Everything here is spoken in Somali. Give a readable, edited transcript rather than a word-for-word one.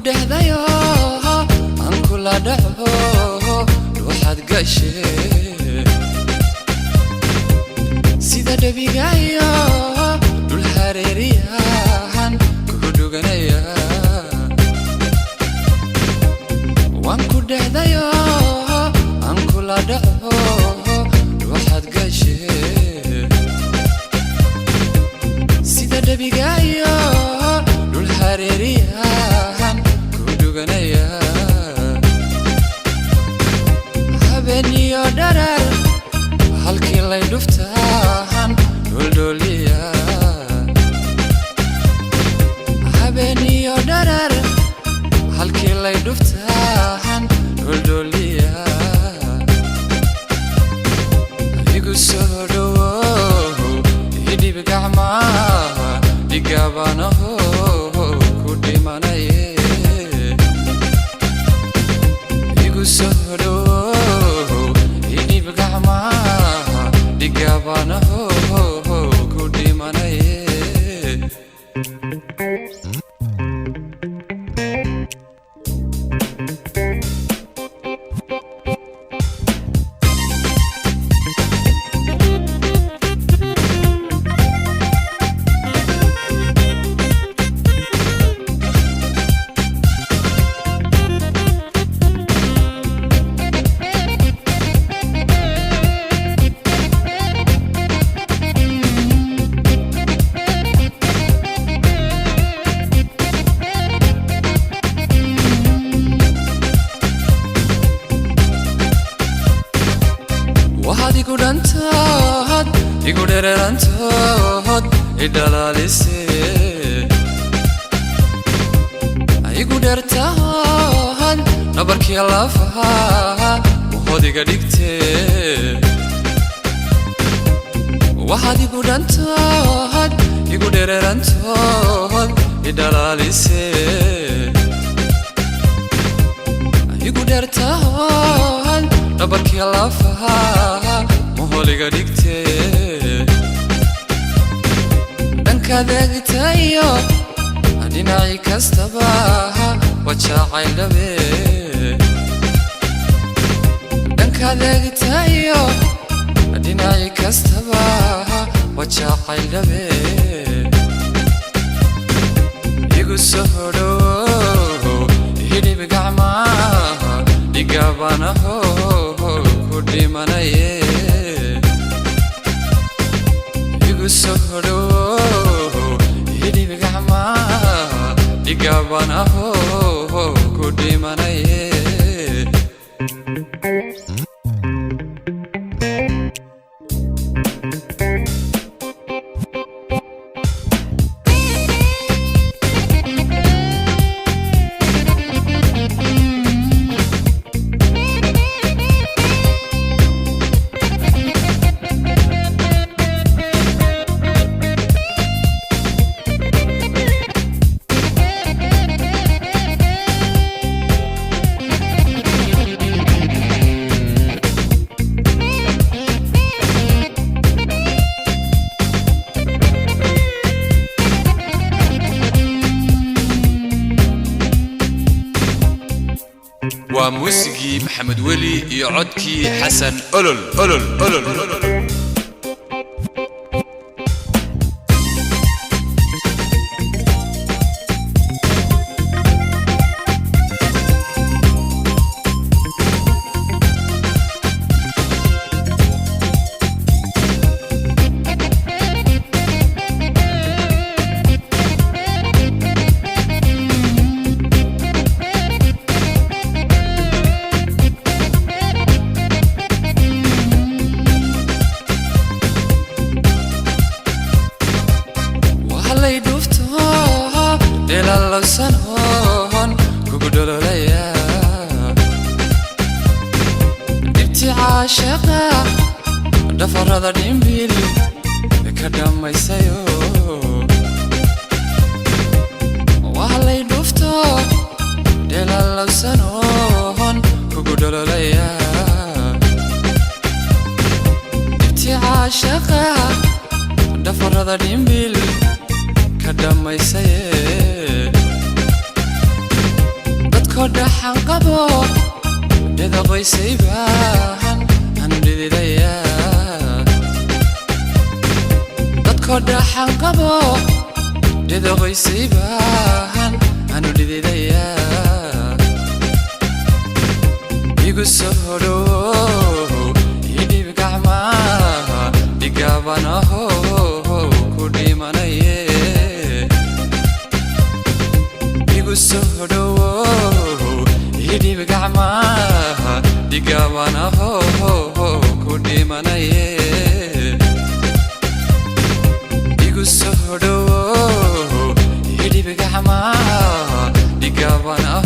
دهذايا أنكل دعو روحات قشي سيدا دبيقايا دول حريريان كهدو غنايا وانكو دهذايا أنكل دعو روحات قشي سيدا دبيقايا دول حريريان كهدو غنايا هبني ودرر halkii lay dhuftaan dhuldhuliya habeeniyo dharar halkii lay dhuftaan dhuldhuliya igu soo dhowow idhib gacmaha dhigaabanaho ku dhimanaye igu soo dhowow idhib gacmaha Digabana ho kudi manaye Igudantad, iguderantad, idalalise. Igudertad, nabarki alafa, muhodiga dikte. Wahad igudantad, iguderantad, idalalise. Igudertad, nabarki alafa. Holiga dikte danka degtayo adinai kastaba wajacay dhabe danka degtayo adinai kastaba wajacay dhabe igu soo dhowow hidhib gacmaha dhigaabanaho ku dhimanaye soo dhowow hidhib gacmaha dhigaabanaho ku dhimanaye وموسيقي محمد ولي يعدكي حسن أولول أولول أولول أولول سنهون كقدر ليا نبتي عاشقة دفر هذا ديمبيل كدام ما يسيو وعلي دفتو دلال سنهون كقدر ليا نبتي عاشقة دفر هذا ديمبيل كدام ما يسيو dhaxan qabo dada qoysayban anu dhididaya dadko dhaxan qabo dada qoysayban anu dhididaya igu soo dhow idhib gacmaha dhigabanaho ku dhimanaye igu soo dhow idhib gacmaha dhigabanaho ku dhimanaye igu soo dhow idhib gacmaha dhigabanaho